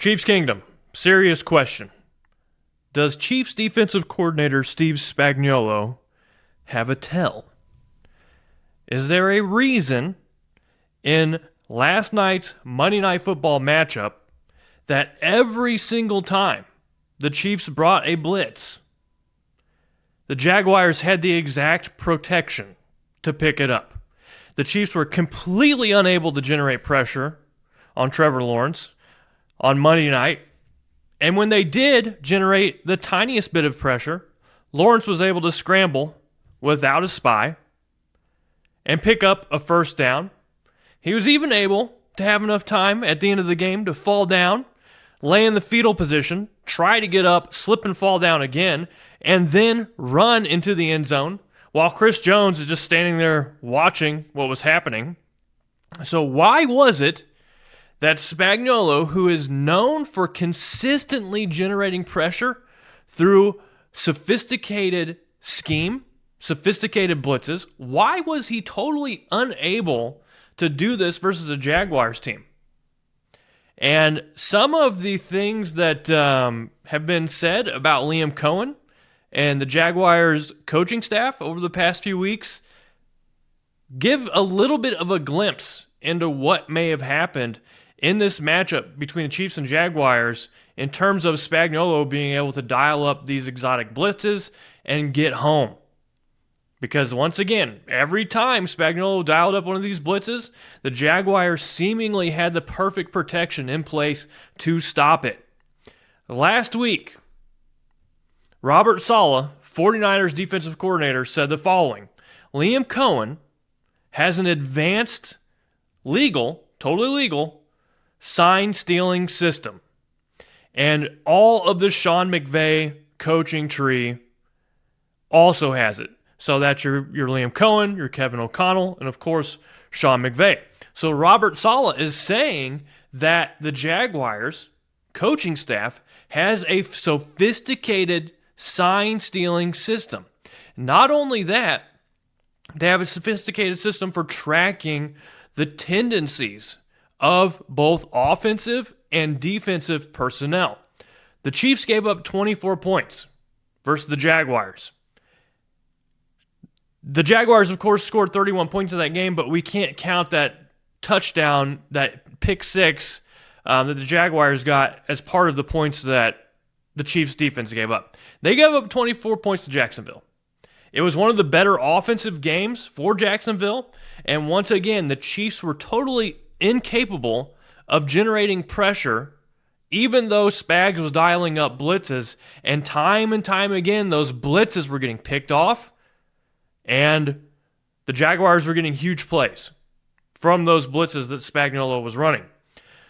Chiefs Kingdom, serious question. Does Chiefs defensive coordinator Steve Spagnuolo have a tell? Is there a reason in last night's Monday Night Football matchup that every single time the Chiefs brought a blitz, the Jaguars had the exact protection to pick it up? The Chiefs were completely unable to generate pressure on Trevor Lawrence on Monday night. And when they did generate the tiniest bit of pressure, Lawrence was able to scramble without a spy and pick up a first down. He was even able to have enough time at the end of the game to fall down, lay in the fetal position, try to get up, slip and fall down again, and then run into the end zone while Chris Jones is just standing there watching what was happening. So why was it that Spagnuolo, who is known for consistently generating pressure through sophisticated scheme, sophisticated blitzes, why was he totally unable to do this versus a Jaguars team? And some of the things that have been said about Liam Cohen and the Jaguars coaching staff over the past few weeks give a little bit of a glimpse into what may have happened in this matchup between the Chiefs and Jaguars in terms of Spagnuolo being able to dial up these exotic blitzes and get home. Because once again, every time Spagnuolo dialed up one of these blitzes, the Jaguars seemingly had the perfect protection in place to stop it. Last week, Robert Saleh, 49ers defensive coordinator, said the following: Liam Cohen has an advanced totally legal, sign-stealing system. And all of the Sean McVay coaching tree also has it. So that's your Liam Cohen, your Kevin O'Connell, and of course, Sean McVay. So Robert Saleh is saying that the Jaguars coaching staff has a sophisticated sign-stealing system. Not only that, they have a sophisticated system for tracking the tendencies of both offensive and defensive personnel. The Chiefs gave up 24 points versus the Jaguars. The Jaguars, of course, scored 31 points in that game, but we can't count that touchdown, that pick six that the Jaguars got as part of the points that the Chiefs' defense gave up. They gave up 24 points to Jacksonville. It was one of the better offensive games for Jacksonville, and once again, the Chiefs were totally incapable of generating pressure, even though Spags was dialing up blitzes, and time again, those blitzes were getting picked off, and the Jaguars were getting huge plays from those blitzes that Spagnuolo was running.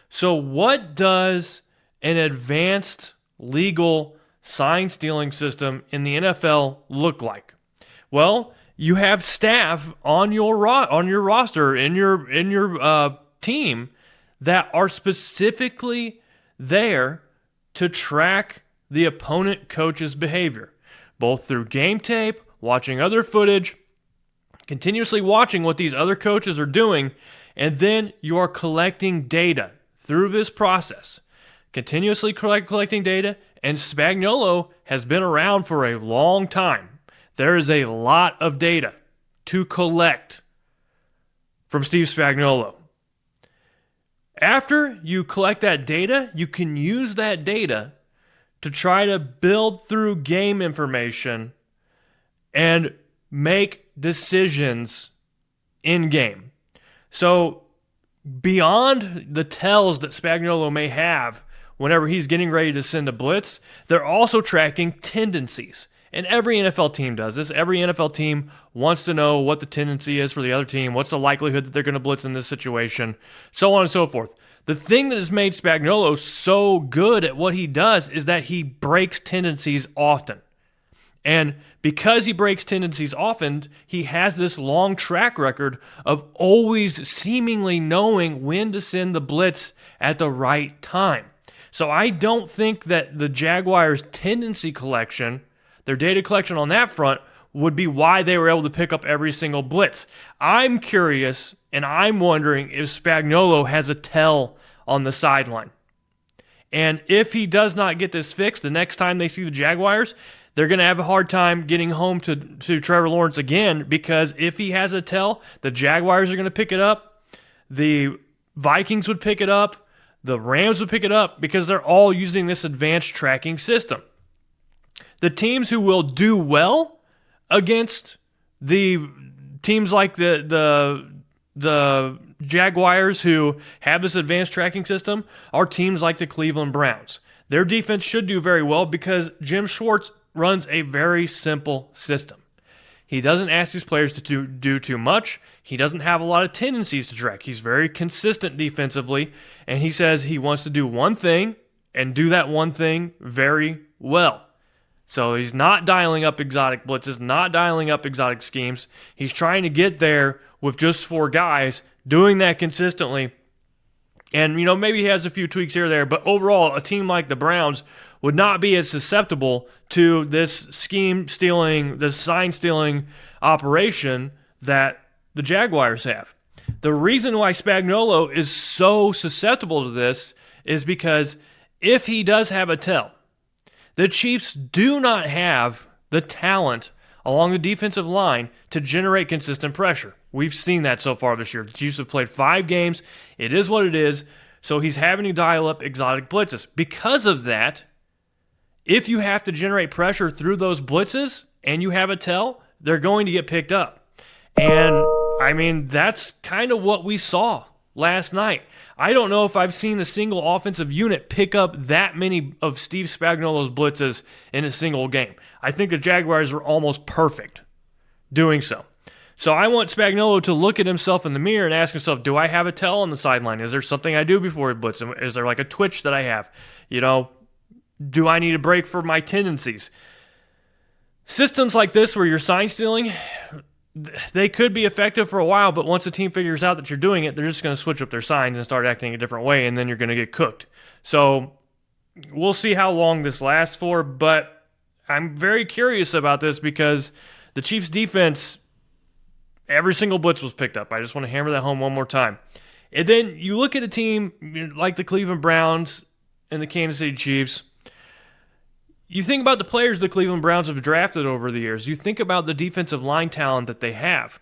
So what does an advanced legal sign-stealing system in the NFL look like? Well, you have staff on your roster, in your team, that are specifically there to track the opponent coach's behavior, both through game tape, watching other footage, continuously watching what these other coaches are doing, and then you are collecting data through this process, continuously collecting data, and Spagnuolo has been around for a long time. There is a lot of data to collect from Steve Spagnuolo. After you collect that data, you can use that data to try to build through game information and make decisions in game. So beyond the tells that Spagnuolo may have whenever he's getting ready to send a blitz, they're also tracking tendencies. And every NFL team does this. Every NFL team wants to know what the tendency is for the other team, what's the likelihood that they're going to blitz in this situation, so on and so forth. The thing that has made Spagnuolo so good at what he does is that he breaks tendencies often. And because he breaks tendencies often, he has this long track record of always seemingly knowing when to send the blitz at the right time. So I don't think that the Jaguars' tendency collection, their data collection on that front, would be why they were able to pick up every single blitz. I'm curious, and I'm wondering if Spagnuolo has a tell on the sideline. And if he does not get this fixed, the next time they see the Jaguars, they're going to have a hard time getting home to Trevor Lawrence again, because if he has a tell, the Jaguars are going to pick it up. The Vikings would pick it up. The Rams would pick it up, because they're all using this advanced tracking system. The teams who will do well against the teams like the Jaguars, who have this advanced tracking system, are teams like the Cleveland Browns. Their defense should do very well because Jim Schwartz runs a very simple system. He doesn't ask his players to do too much. He doesn't have a lot of tendencies to track. He's very consistent defensively, and he says he wants to do one thing and do that one thing very well. So he's not dialing up exotic blitzes, not dialing up exotic schemes. He's trying to get there with just 4 guys, doing that consistently. And, maybe he has a few tweaks here or there, but overall, a team like the Browns would not be as susceptible to this scheme-stealing, this sign-stealing operation that the Jaguars have. The reason why Spagnuolo is so susceptible to this is because if he does have a tell, the Chiefs do not have the talent along the defensive line to generate consistent pressure. We've seen that so far this year. The Chiefs have played 5 games. It is what it is. So he's having to dial up exotic blitzes. Because of that, if you have to generate pressure through those blitzes and you have a tell, they're going to get picked up. And, that's kind of what we saw last night. I don't know if I've seen a single offensive unit pick up that many of Steve Spagnuolo's blitzes in a single game. I think the Jaguars were almost perfect doing so. So I want Spagnuolo to look at himself in the mirror and ask himself, do I have a tell on the sideline? Is there something I do before he blitzes? Is there like a twitch that I have? Do I need a break for my tendencies? Systems like this where you're sign stealing, they could be effective for a while, but once the team figures out that you're doing it, they're just going to switch up their signs and start acting a different way, and then you're going to get cooked. So we'll see how long this lasts for, but I'm very curious about this because the Chiefs' defense, every single blitz was picked up. I just want to hammer that home one more time. And then you look at a team like the Cleveland Browns and the Kansas City Chiefs. You think about the players the Cleveland Browns have drafted over the years. You think about the defensive line talent that they have.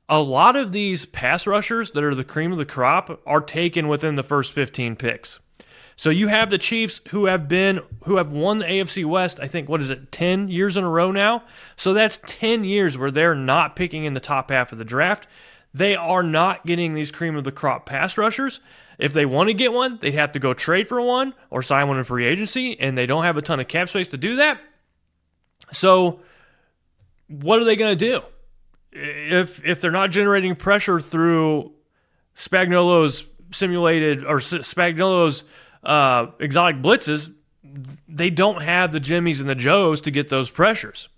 A lot of these pass rushers that are the cream of the crop are taken within the first 15 picks. So you have the Chiefs who have won the AFC West, I think, 10 years in a row now? So that's 10 years where they're not picking in the top half of the draft. They are not getting these cream of the crop pass rushers. If they want to get one, they'd have to go trade for one or sign one in free agency, and they don't have a ton of cap space to do that. So what are they going to do? If they're not generating pressure through Spagnuolo's simulated or Spagnuolo's exotic blitzes, they don't have the Jimmies and the Joes to get those pressures.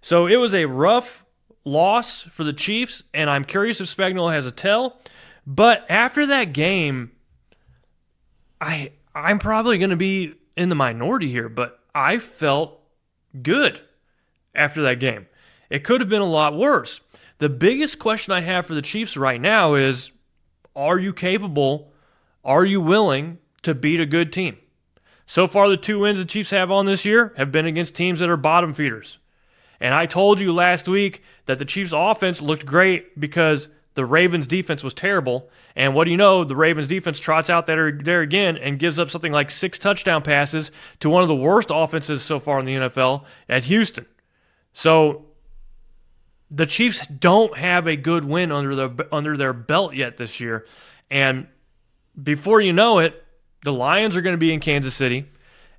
So it was a rough loss for the Chiefs, and I'm curious if Spagnuolo has a tell. But after that game, I'm probably going to be in the minority here, but I felt good after that game. It could have been a lot worse. The biggest question I have for the Chiefs right now is, are you capable, are you willing to beat a good team? So far, the 2 wins the Chiefs have on this year have been against teams that are bottom feeders. And I told you last week that the Chiefs' offense looked great because the Ravens' defense was terrible. And what do you know? The Ravens' defense trots out there again and gives up something like 6 touchdown passes to one of the worst offenses so far in the NFL at Houston. So the Chiefs don't have a good win under their belt yet this year. And before you know it, the Lions are going to be in Kansas City,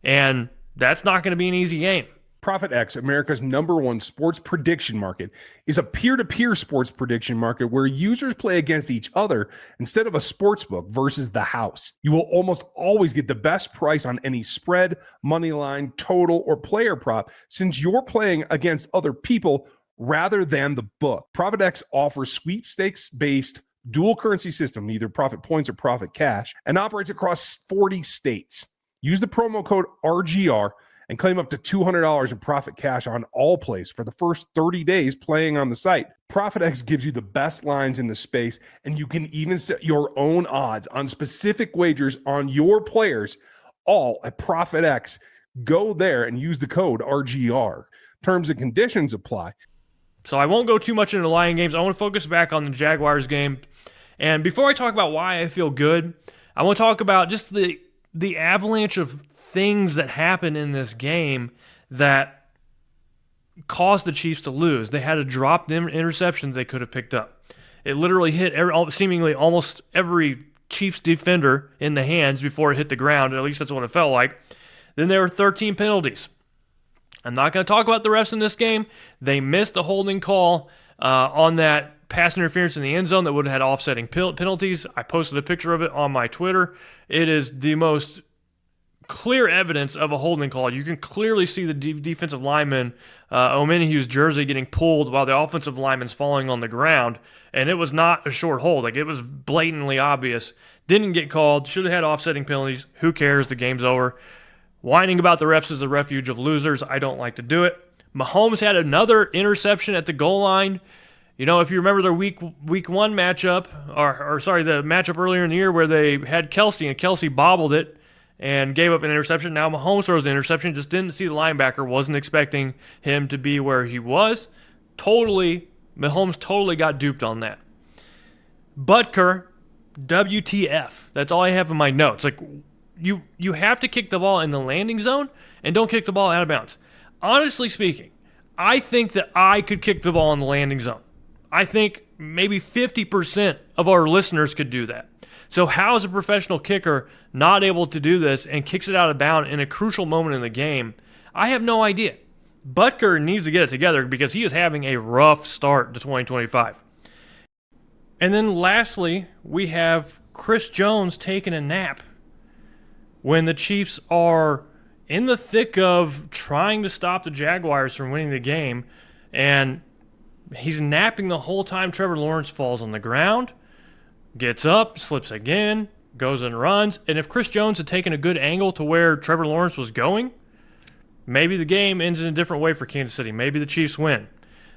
and that's not going to be an easy game. ProfitX, America's #1 sports prediction market, is a peer-to-peer sports prediction market where users play against each other instead of a sports book versus the house. You will almost always get the best price on any spread, money line, total, or player prop since you're playing against other people rather than the book. ProfitX offers sweepstakes-based dual currency system, either profit points or profit cash, and operates across 40 states. Use the promo code RGR and claim up to $200 in profit cash on all plays for the first 30 days playing on the site. ProfitX gives you the best lines in the space, and you can even set your own odds on specific wagers on your players, all at ProfitX. Go there and use the code RGR. Terms and conditions apply. So I won't go too much into the Lion games. I want to focus back on the Jaguars game. And before I talk about why I feel good, I want to talk about just the avalanche of things that happened in this game that caused the Chiefs to lose. They had a dropped interception they could have picked up. It literally hit seemingly almost every Chiefs defender in the hands before it hit the ground. At least that's what it felt like. Then there were 13 penalties. I'm not going to talk about the refs in this game. They missed a holding call on that pass interference in the end zone that would have had offsetting penalties. I posted a picture of it on my Twitter. It is the most clear evidence of a holding call. You can clearly see the defensive lineman, Omenihu's jersey, getting pulled while the offensive lineman's falling on the ground, and it was not a short hold. Like, it was blatantly obvious. Didn't get called. Should have had offsetting penalties. Who cares? The game's over. Whining about the refs is the refuge of losers. I don't like to do it. Mahomes had another interception at the goal line. You know, if you remember their week one matchup, the matchup earlier in the year where they had Kelsey and Kelsey bobbled it and gave up an interception. Now Mahomes throws an interception, just didn't see the linebacker, wasn't expecting him to be where he was. Mahomes totally got duped on that. Butker, WTF. That's all I have in my notes. Like, you have to kick the ball in the landing zone and don't kick the ball out of bounds. Honestly speaking, I think that I could kick the ball in the landing zone. I think maybe 50% of our listeners could do that. So how is a professional kicker not able to do this and kicks it out of bounds in a crucial moment in the game? I have no idea. Butker needs to get it together because he is having a rough start to 2025. And then lastly, we have Chris Jones taking a nap when the Chiefs are in the thick of trying to stop the Jaguars from winning the game, and he's napping the whole time Trevor Lawrence falls on the ground, gets up, slips again, goes and runs. And if Chris Jones had taken a good angle to where Trevor Lawrence was going, maybe the game ends in a different way for Kansas City. Maybe the Chiefs win.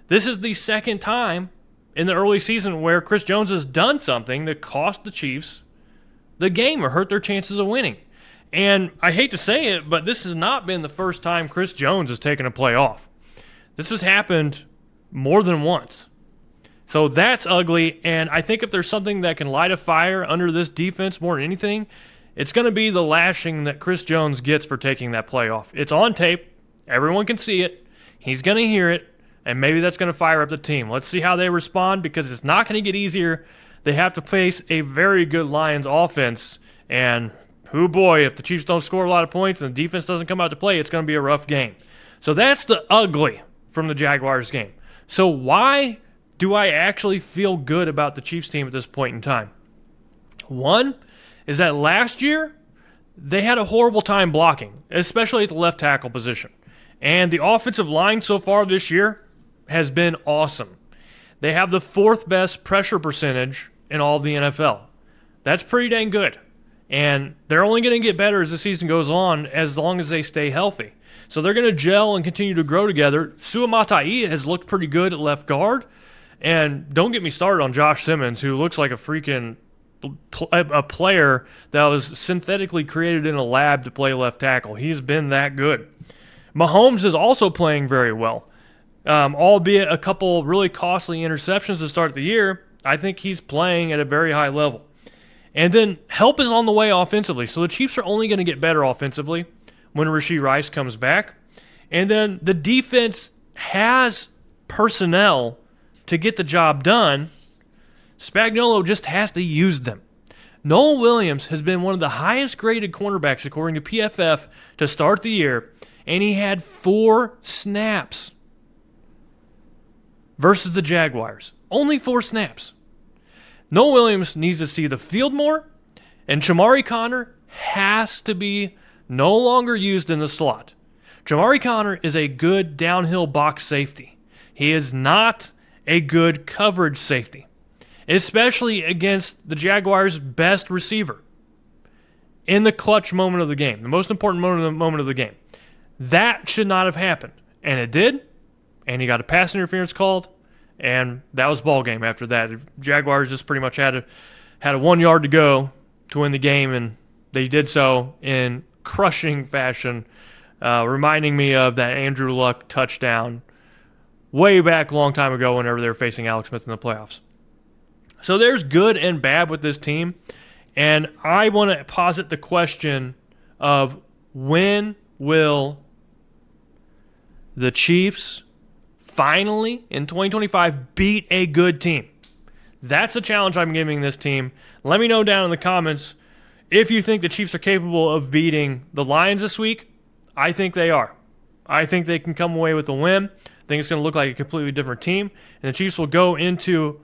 This is the second time in the early season where Chris Jones has done something that cost the Chiefs the game or hurt their chances of winning. And I hate to say it, but this has not been the first time Chris Jones has taken a play off. This has happened more than once. So that's ugly, and I think if there's something that can light a fire under this defense more than anything, it's going to be the lashing that Chris Jones gets for taking that play off. It's on tape. Everyone can see it. He's going to hear it, and maybe that's going to fire up the team. Let's see how they respond because it's not going to get easier. They have to face a very good Lions offense, and oh boy, if the Chiefs don't score a lot of points and the defense doesn't come out to play, it's going to be a rough game. So that's the ugly from the Jaguars game. So why do I actually feel good about the Chiefs team at this point in time? One is that last year they had a horrible time blocking, especially at the left tackle position. And the offensive line so far this year has been awesome. They have the fourth best pressure percentage in all of the NFL. That's pretty dang good. And they're only going to get better as the season goes on as long as they stay healthy. So they're going to gel and continue to grow together. Sua Matai has looked pretty good at left guard. And don't get me started on Josh Simmons, who looks like a freaking a player that was synthetically created in a lab to play left tackle. He's been that good. Mahomes is also playing very well. Albeit a couple really costly interceptions to start the year, I think he's playing at a very high level. And then help is on the way offensively. So the Chiefs are only going to get better offensively when Rashee Rice comes back. And then the defense has personnel to get the job done. Spagnuolo just has to use them. Noel Williams has been one of the highest graded cornerbacks according to PFF to start the year, and he had 4 snaps versus the Jaguars. Only 4 snaps. Noel Williams needs to see the field more, and Chamari Connor has to be no longer used in the slot. Chamari Connor is a good downhill box safety. He is not a good coverage safety, especially against the Jaguars' best receiver in the clutch moment of the game, the most important moment of the game. That should not have happened, and it did, and he got a pass interference called, and that was ball game after that. The Jaguars just pretty much had a 1 yard to go to win the game, and they did so in crushing fashion, reminding me of that Andrew Luck touchdown way back a long time ago whenever they were facing Alex Smith in the playoffs. So there's good and bad with this team, and I want to posit the question of when will the Chiefs finally in 2025 beat a good team? That's a challenge I'm giving this team. Let me know down in the comments if you think the Chiefs are capable of beating the Lions this week. I think they are. I think they can come away with a win. I think it's going to look like a completely different team, and the Chiefs will go into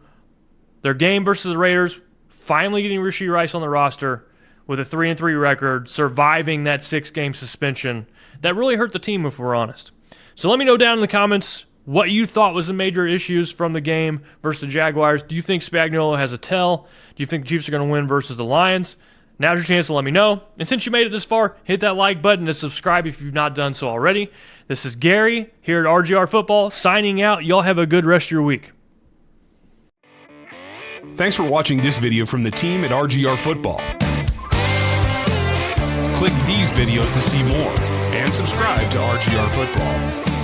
their game versus the Raiders finally getting Rashee Rice on the roster with a 3-3 record, surviving that 6-game suspension that really hurt the team, if we're honest. So let me know down in the comments what you thought was the major issues from the game versus the Jaguars. Do you think Spagnuolo has a tell? Do you think the Chiefs are going to win versus the Lions? Now's your chance to let me know. And since you made it this far, hit that like button and subscribe if you've not done so already. This is Gary here at RGR Football signing out. Y'all have a good rest of your week. Thanks for watching this video from the team at RGR Football. Click these videos to see more and subscribe to RGR Football.